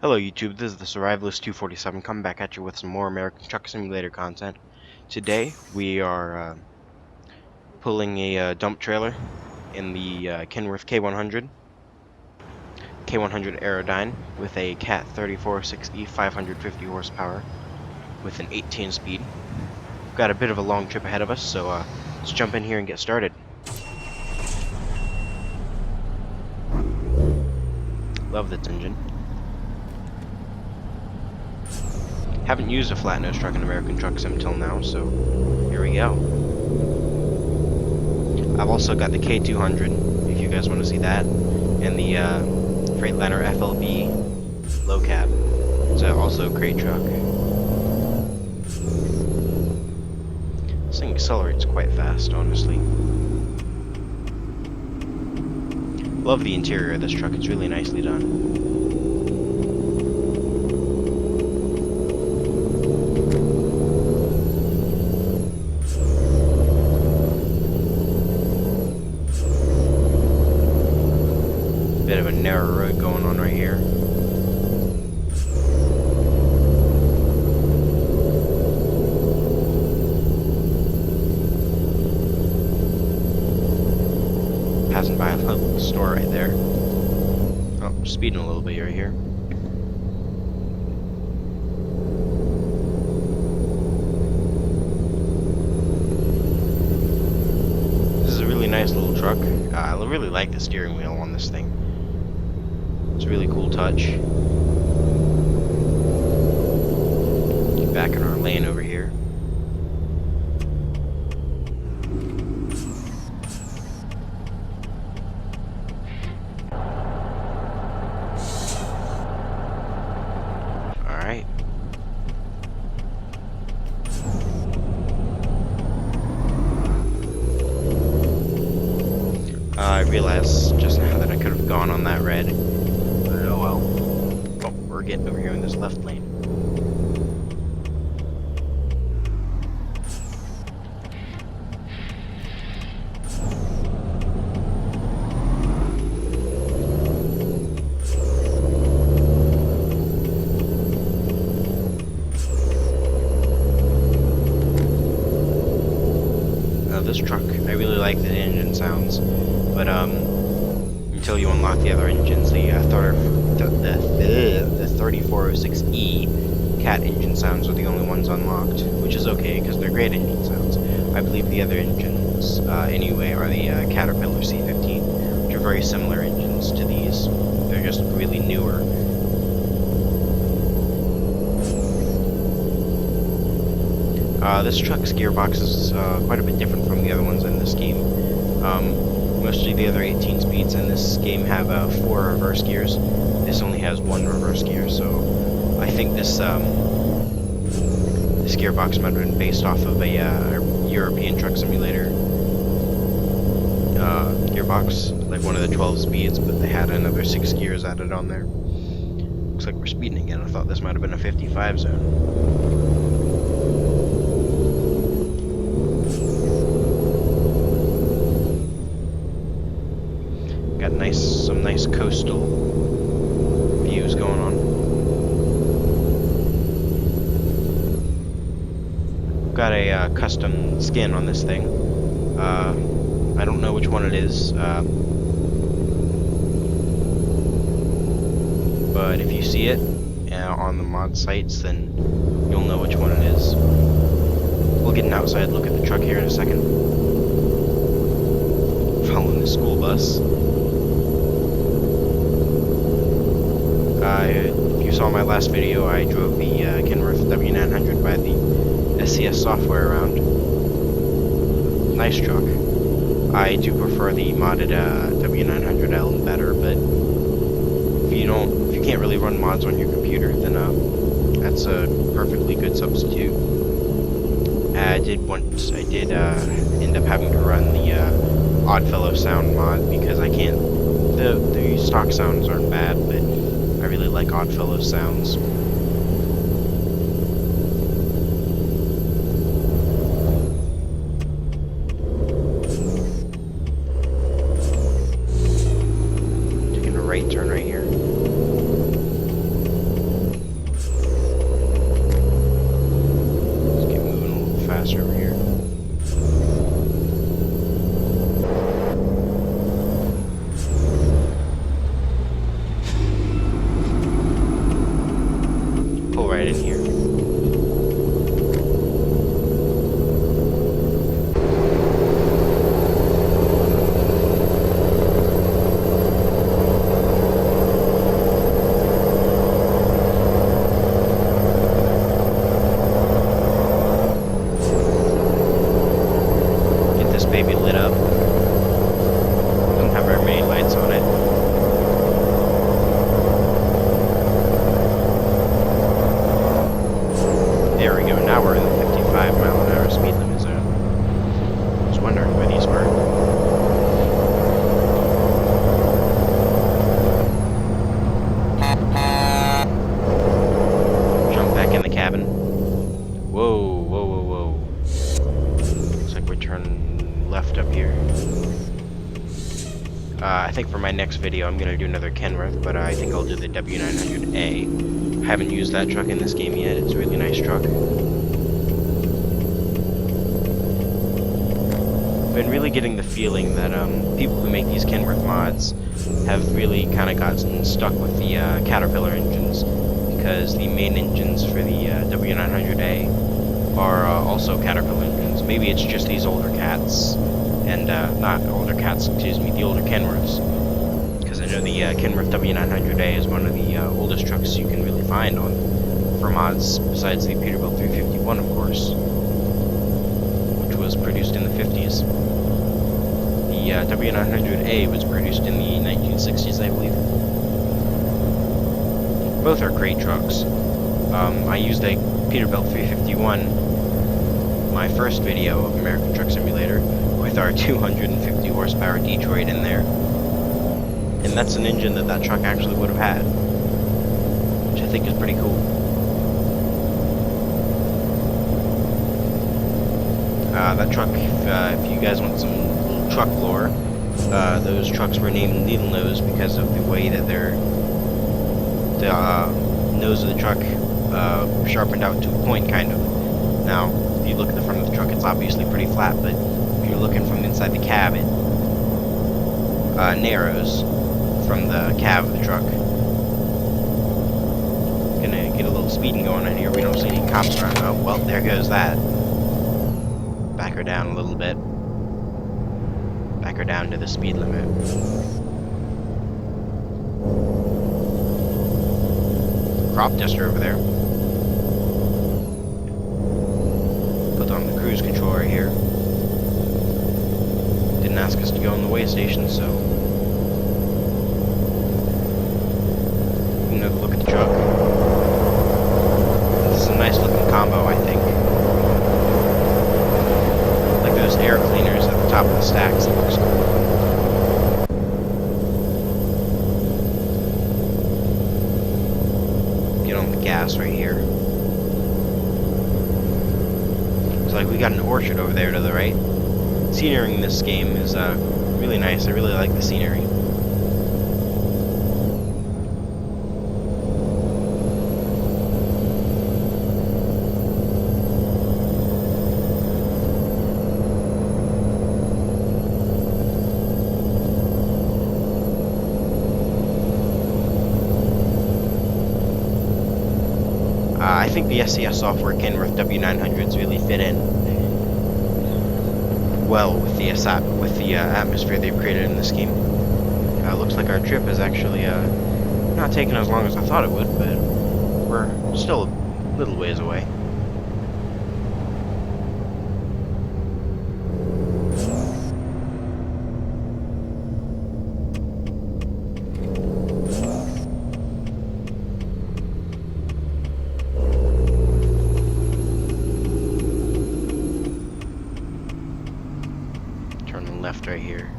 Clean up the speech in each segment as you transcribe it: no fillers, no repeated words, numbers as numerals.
Hello YouTube, this is the Survivalist 247 coming back at you with some more American Truck Simulator content. Today we are pulling a dump trailer in the Kenworth K100 Aerodyne with a Cat 34.6E 550 horsepower with an 18 speed. We've got a bit of a long trip ahead of us, so let's jump in here and get started. Love this engine. Haven't used a flat nose truck in American Truck Sim until now, so here we go. I've also got the K200, if you guys want to see that, and the Freightliner FLB low cab. It's also a crate truck. This thing accelerates quite fast, honestly. Love the interior of this truck, it's really nicely done. Bit of a narrow road going on right here. Passing by a little store right there. Oh, speeding a little bit right here. This is a really nice little truck. I really like the steering wheel on this thing. It's a really cool touch. Get back in our lane over here. Alright. I realized just now that I could have gone on that red. Oh well. Oh, we're getting over here in this left lane. This truck, I really like the engine sounds, but until you unlock the other engines, the 3406E Cat engine sounds are the only ones unlocked, which is okay because they're great engine sounds. I believe the other engines, anyway, are the Caterpillar C15, which are very similar engines to these. They're just really newer. This truck's gearbox is quite a bit different from the other ones in this game. Most of the other 18 speeds in this game have 4 reverse gears. This only has 1 reverse gear, so I think this this gearbox might have been based off of a European Truck Simulator gearbox, like one of the 12 speeds, but they had another 6 gears added on there. Looks like we're speeding again. I thought this might have been a 55 zone. Got some nice coastal views going on. Got a custom skin on this thing. I don't know which one it is, but if you see it on the mod sites, then you'll know which one it is. We'll get an outside look at the truck here in a second. Following the school bus. If you saw my last video, I drove the Kenworth W900 by the SCS software around. Nice truck. I do prefer the modded W900L better, but if you can't really run mods on your computer, then that's a perfectly good substitute. I did end up having to run the Oddfellow sound mod because I can't. The stock sounds aren't bad, but I really like Oddfellow sounds. Taking a right turn right here. hour, and the 55-mile-an-hour speed limit zone. I was wondering where these were. Jump back in the cabin. Whoa, whoa, whoa, whoa. Looks like we're turning left up here. I think for my next video I'm going to do another Kenworth, but I think I'll do the W900A. I haven't used that truck in this game yet. It's a really nice truck. I've been really getting the feeling that people who make these Kenworth mods have really kind of gotten stuck with the Caterpillar engines, because the main engines for the W900A are also Caterpillar engines. Maybe it's just these older cats, and not older cats, excuse me, the older Kenworths, because I know the Kenworth W900A is one of the oldest trucks you can really find on for mods, besides the Peterbilt 351, of course, which was produced in the 50s. The W900A was produced in the 1960s, I believe. Both are great trucks. I used a Peterbilt 351, my first video of American Truck Simulator, with our 250 horsepower Detroit in there. And that's an engine that truck actually would have had, which I think is pretty cool. That truck, if you guys want some truck lore, those trucks were named Needle Nose because of the way that the nose of the truck sharpened out to a point, kind of. Now, if you look at the front of the truck, it's obviously pretty flat, but if you're looking from inside the cab, it narrows from the cab of the truck. Gonna get a little speeding going on here. We don't see any cops around. Oh, well, there goes that. Back her down a little bit. Back her down to the speed limit. Crop duster over there. Put on the cruise control right here. Didn't ask us to go on the way station, so we can have a look at the truck. This is a nice looking combo, I think. Like those air cleaners at the top of the stacks. That looks cool. Get on the gas right here. Looks like we got an orchard over there to the right. Scenery in this game is really nice. I really like the scenery. I think the SCS software Kenworth W900s really fit in well with the atmosphere they've created in this game. Looks like our trip is actually not taking as long as I thought it would, but we're still a little ways away. Turn left right here.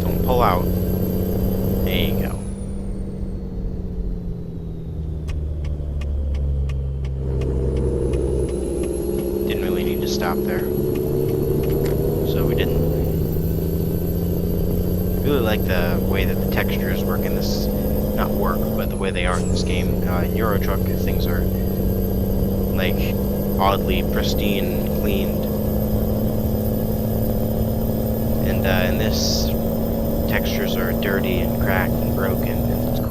Don't pull out. There you go. Stop there, so we didn't. Really like the way that the textures work in this, not work, but the way they are in this game. In Euro Truck, things are like oddly pristine and cleaned, and in this, textures are dirty and cracked and broken, and it's cool.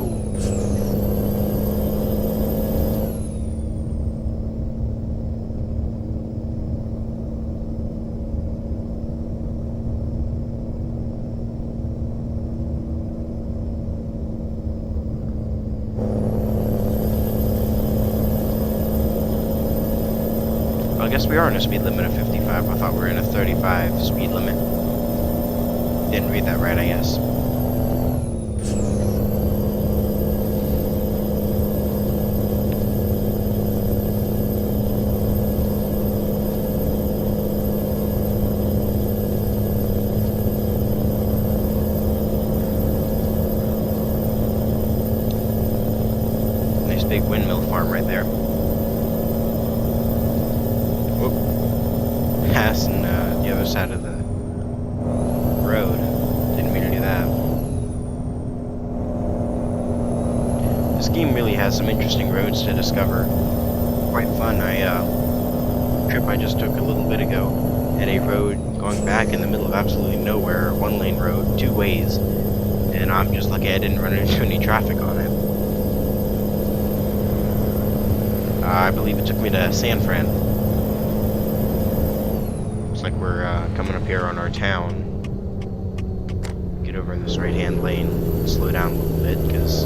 we are in a speed limit of 55. I thought we were in a 35 speed limit. Didn't read that right, I guess. Nice big windmill farm right there. Whoop. Passing the other side of the road. Didn't mean to do that. This game really has some interesting roads to discover. Quite fun. Trip I just took a little bit ago had a road going back in the middle of absolutely nowhere, one lane road, two ways, and I'm just lucky I didn't run into any traffic on it. I believe it took me to San Fran. Looks like we're coming up here on our town. Get over in this right-hand lane, slow down a little bit because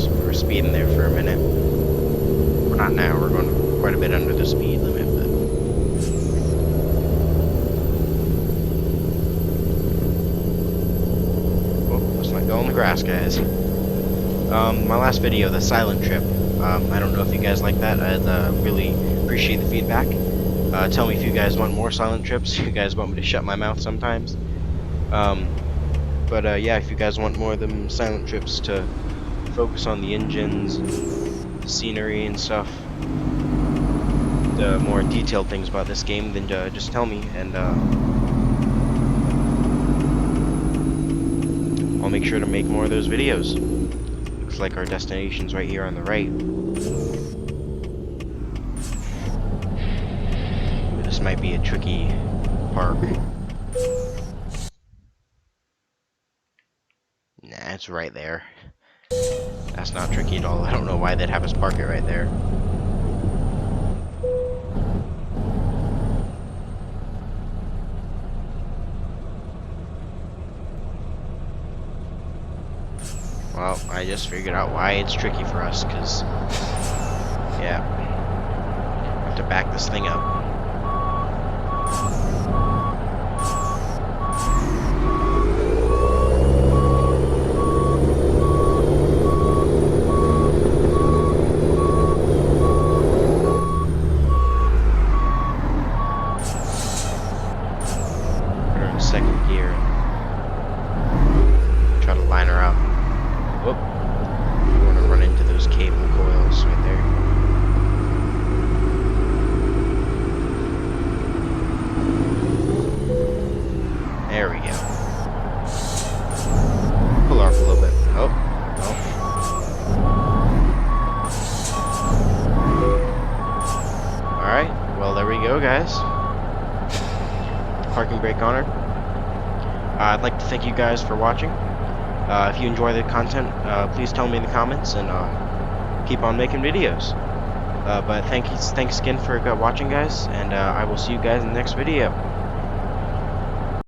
we were speeding there for a minute. We're not now, we're going quite a bit under the speed limit, but oh, let's not go on the grass, guys. My last video, the silent trip, I don't know if you guys like that. I'd really appreciate the feedback. Tell me if you guys want more silent trips, if you guys want me to shut my mouth sometimes. But yeah, if you guys want more of them silent trips to focus on the engines, the scenery and stuff, the more detailed things about this game, then just tell me, and I'll make sure to make more of those videos. Looks like our destination's right here on the right. This might be a tricky park. Nah, it's right there. That's not tricky at all. I don't know why they'd have us park it right there. Well, I just figured out why it's tricky for us, because, yeah, I have to back this thing up. Put her in second gear. Try to line her up. Whoop. You want to run into those cable coils right there. There we go. Pull off a little bit. Oh. Oh. Alright. Well, there we go, guys. Parking brake on her. I'd like to thank you guys for watching. If you enjoy the content, please tell me in the comments, and keep on making videos. But thanks again for watching, guys, and I will see you guys in the next video.